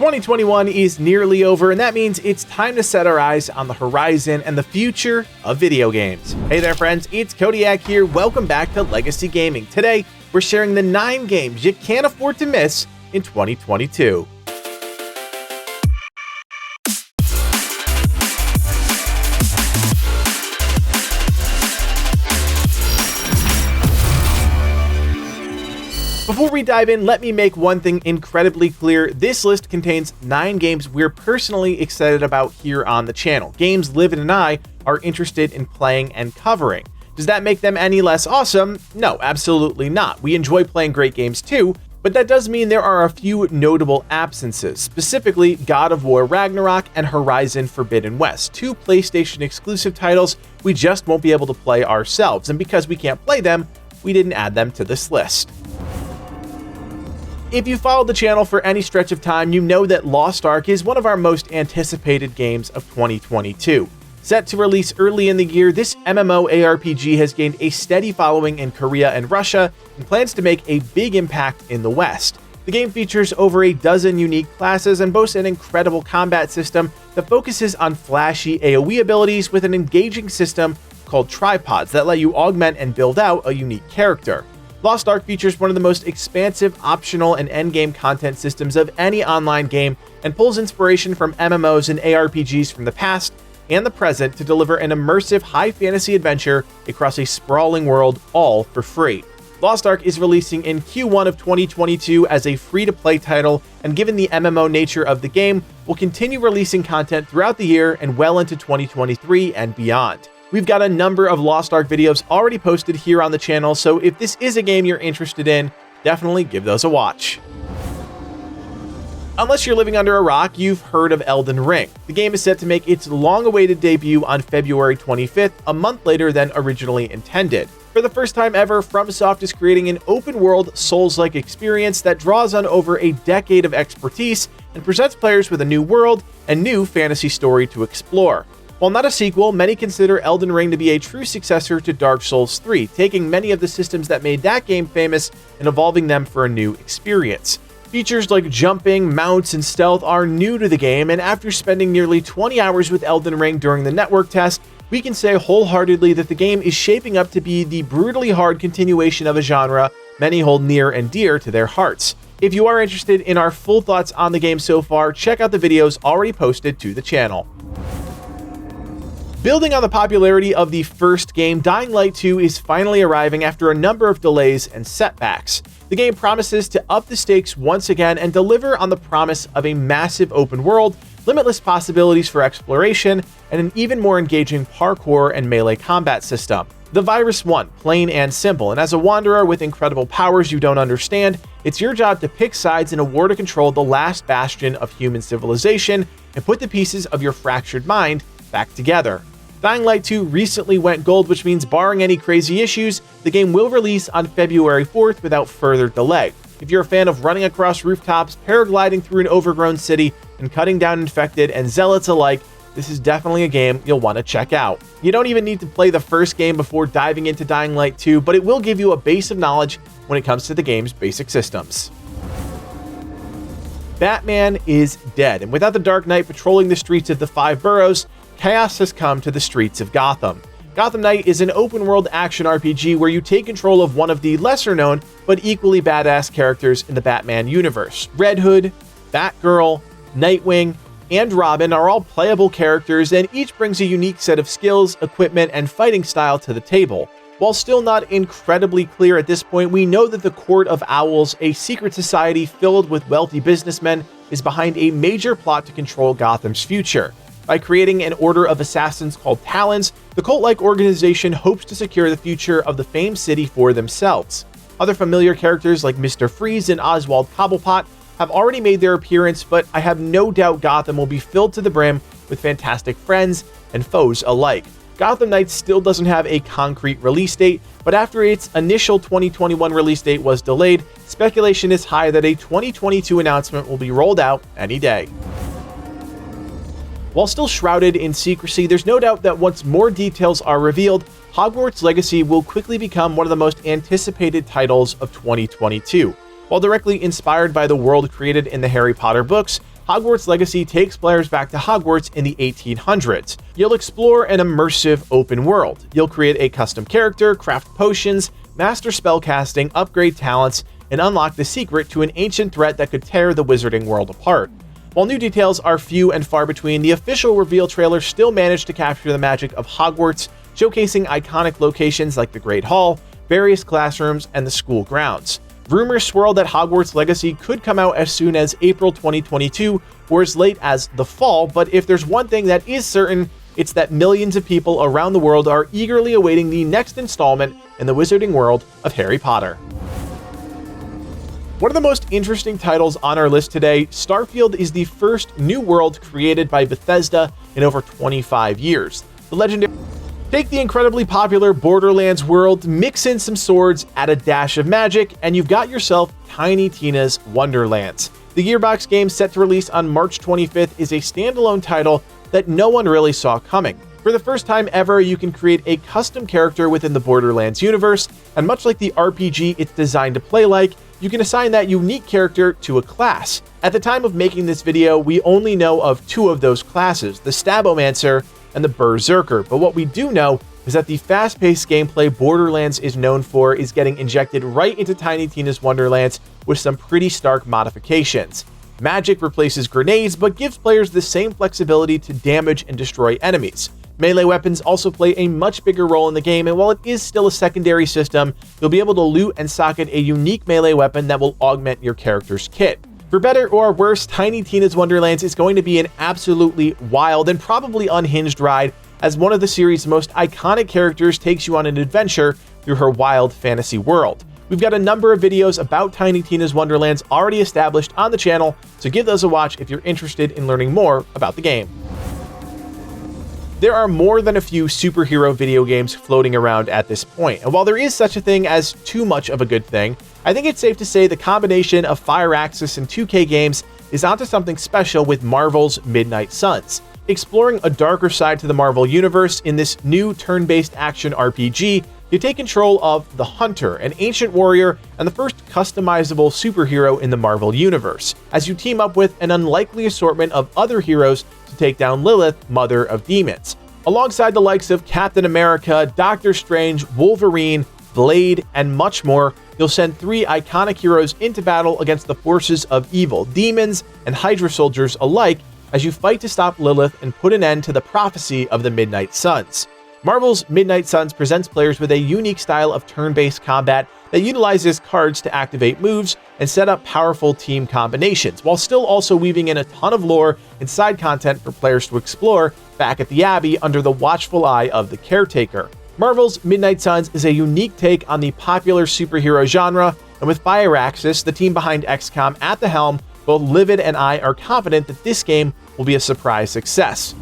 2021 is nearly over, and that means it's time to set our eyes on the horizon and the future of video games. Hey there, friends, it's Codiak here. Welcome back to Legacy Gaming. Today, we're sharing the 9 games you can't afford to miss in 2022. Before we dive in, let me make one thing incredibly clear. This list contains 9 games we're personally excited about here on the channel. Games Liv and I are interested in playing and covering. Does that make them any less awesome? No, absolutely not. We enjoy playing great games too, but that does mean there are a few notable absences, specifically God of War Ragnarok and Horizon Forbidden West, 2 PlayStation exclusive titles we just won't be able to play ourselves, and because we can't play them, we didn't add them to this list. If you followed the channel for any stretch of time, you know that Lost Ark is one of our most anticipated games of 2022. Set to release early in the year, this MMO ARPG has gained a steady following in Korea and Russia and plans to make a big impact in the West. The game features over a dozen unique classes and boasts an incredible combat system that focuses on flashy AoE abilities with an engaging system called tripods that let you augment and build out a unique character. Lost Ark features one of the most expansive optional and endgame content systems of any online game and pulls inspiration from MMOs and ARPGs from the past and the present to deliver an immersive high fantasy adventure across a sprawling world, all for free. Lost Ark is releasing in Q1 of 2022 as a free-to-play title, and given the MMO nature of the game, will continue releasing content throughout the year and well into 2023 and beyond. We've got a number of Lost Ark videos already posted here on the channel, so if this is a game you're interested in, definitely give those a watch. Unless you're living under a rock, you've heard of Elden Ring. The game is set to make its long-awaited debut on February 25th, a month later than originally intended. For the first time ever, FromSoft is creating an open-world, Souls-like experience that draws on over a decade of expertise and presents players with a new world and new fantasy story to explore. While not a sequel, many consider Elden Ring to be a true successor to Dark Souls 3, taking many of the systems that made that game famous and evolving them for a new experience. Features like jumping, mounts, and stealth are new to the game, and after spending nearly 20 hours with Elden Ring during the network test, we can say wholeheartedly that the game is shaping up to be the brutally hard continuation of a genre many hold near and dear to their hearts. If you are interested in our full thoughts on the game so far, check out the videos already posted to the channel. Building on the popularity of the first game, Dying Light 2 is finally arriving after a number of delays and setbacks. The game promises to up the stakes once again and deliver on the promise of a massive open world, limitless possibilities for exploration, and an even more engaging parkour and melee combat system. The virus won, plain and simple, and as a wanderer with incredible powers you don't understand, it's your job to pick sides in a war to control the last bastion of human civilization and put the pieces of your fractured mind back together. Dying Light 2 recently went gold, which means barring any crazy issues, the game will release on February 4th without further delay. If you're a fan of running across rooftops, paragliding through an overgrown city, and cutting down infected and zealots alike, this is definitely a game you'll want to check out. You don't even need to play the first game before diving into Dying Light 2, but it will give you a base of knowledge when it comes to the game's basic systems. Batman is dead, and without the Dark Knight patrolling the streets of the 5 boroughs, chaos has come to the streets of Gotham. Gotham Knight is an open-world action RPG where you take control of one of the lesser-known but equally badass characters in the Batman universe. Red Hood, Batgirl, Nightwing, and Robin are all playable characters, and each brings a unique set of skills, equipment, and fighting style to the table. While still not incredibly clear at this point, we know that the Court of Owls, a secret society filled with wealthy businessmen, is behind a major plot to control Gotham's future. By creating an order of assassins called Talons, the cult-like organization hopes to secure the future of the famed city for themselves. Other familiar characters like Mr. Freeze and Oswald Cobblepot have already made their appearance, but I have no doubt Gotham will be filled to the brim with fantastic friends and foes alike. Gotham Knights still doesn't have a concrete release date, but after its initial 2021 release date was delayed, speculation is high that a 2022 announcement will be rolled out any day. While still shrouded in secrecy, there's no doubt that once more details are revealed, Hogwarts Legacy will quickly become one of the most anticipated titles of 2022. While directly inspired by the world created in the Harry Potter books, Hogwarts Legacy takes players back to Hogwarts in the 1800s. You'll explore an immersive open world. You'll create a custom character, craft potions, master spellcasting, upgrade talents, and unlock the secret to an ancient threat that could tear the wizarding world apart. While new details are few and far between, the official reveal trailer still managed to capture the magic of Hogwarts, showcasing iconic locations like the Great Hall, various classrooms, and the school grounds. Rumors swirl that Hogwarts Legacy could come out as soon as April 2022 or as late as the fall, but if there's one thing that is certain, it's that millions of people around the world are eagerly awaiting the next installment in the wizarding world of Harry Potter. One of the most interesting titles on our list today, Starfield is the first new world created by Bethesda in over 25 years. The legendary Take the incredibly popular Borderlands world, mix in some swords, add a dash of magic, and you've got yourself Tiny Tina's Wonderlands. The Gearbox game set to release on March 25th is a standalone title that no one really saw coming. For the first time ever, you can create a custom character within the Borderlands universe, and much like the RPG it's designed to play like, you can assign that unique character to a class. At the time of making this video, we only know of two of those classes, the Stabomancer and the Berserker, but what we do know is that the fast-paced gameplay Borderlands is known for is getting injected right into Tiny Tina's Wonderlands with some pretty stark modifications. Magic replaces grenades, but gives players the same flexibility to damage and destroy enemies. Melee weapons also play a much bigger role in the game, and while it is still a secondary system, you'll be able to loot and socket a unique melee weapon that will augment your character's kit. For better or worse, Tiny Tina's Wonderlands is going to be an absolutely wild and probably unhinged ride, as one of the series' most iconic characters takes you on an adventure through her wild fantasy world. We've got a number of videos about Tiny Tina's Wonderlands already established on the channel, so give those a watch if you're interested in learning more about the game. There are more than a few superhero video games floating around at this point, and while there is such a thing as too much of a good thing, I think it's safe to say the combination of Firaxis and 2K games is onto something special with Marvel's Midnight Suns. Exploring a darker side to the Marvel universe in this new turn-based action RPG, you take control of the Hunter, an ancient warrior and the first customizable superhero in the Marvel universe, as you team up with an unlikely assortment of other heroes to take down Lilith, Mother of Demons. Alongside the likes of Captain America, Doctor Strange, Wolverine, Blade, and much more, you'll send three iconic heroes into battle against the forces of evil, demons, and Hydra soldiers alike as you fight to stop Lilith and put an end to the prophecy of the Midnight Suns. Marvel's Midnight Suns presents players with a unique style of turn-based combat that utilizes cards to activate moves and set up powerful team combinations, while still also weaving in a ton of lore and side content for players to explore back at the Abbey under the watchful eye of the Caretaker. Marvel's Midnight Suns is a unique take on the popular superhero genre, and with Firaxis, the team behind XCOM, at the helm, both Livid and I are confident that this game will be a surprise success.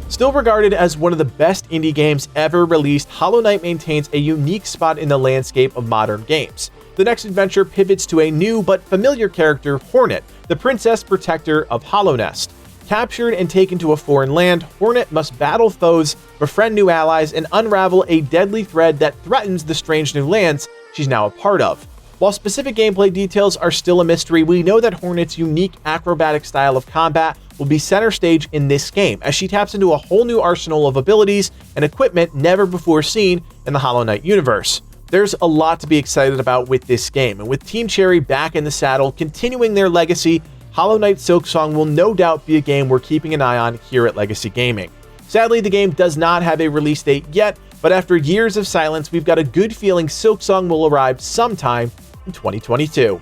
Still regarded as one of the best indie games ever released, Hollow Knight maintains a unique spot in the landscape of modern games. The next adventure pivots to a new but familiar character, Hornet, the princess protector of Hallownest. Captured and taken to a foreign land, Hornet must battle foes, befriend new allies, and unravel a deadly thread that threatens the strange new lands she's now a part of. While specific gameplay details are still a mystery, we know that Hornet's unique acrobatic style of combat will be center stage in this game, as she taps into a whole new arsenal of abilities and equipment never before seen in the Hollow Knight universe. There's a lot to be excited about with this game, and with Team Cherry back in the saddle, continuing their legacy, Hollow Knight Silksong will no doubt be a game we're keeping an eye on here at Legacy Gaming. Sadly, the game does not have a release date yet, but after years of silence, we've got a good feeling Silksong will arrive sometime in 2022.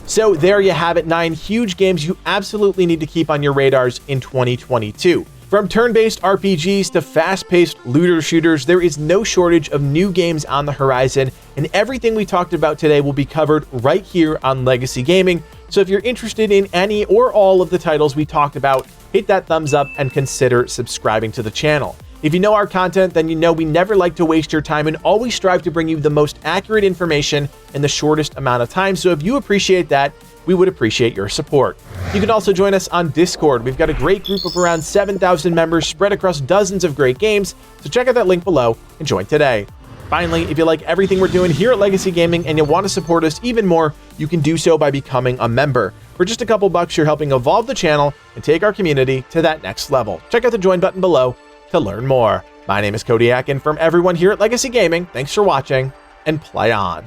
So there you have it, 9 huge games you absolutely need to keep on your radars in 2022. From turn-based RPGs to fast-paced looter shooters, there is no shortage of new games on the horizon, and everything we talked about today will be covered right here on Legacy Gaming. So if you're interested in any or all of the titles we talked about, hit that thumbs up and consider subscribing to the channel. If you know our content, then you know we never like to waste your time and always strive to bring you the most accurate information in the shortest amount of time. So if you appreciate that, we would appreciate your support. You can also join us on Discord. We've got a great group of around 7,000 members spread across dozens of great games, so check out that link below and join today. Finally, if you like everything we're doing here at Legacy Gaming and you want to support us even more, you can do so by becoming a member. For just a couple bucks, you're helping evolve the channel and take our community to that next level. Check out the join button below to learn more. My name is Codiak, and from everyone here at Legacy Gaming, thanks for watching, and play on.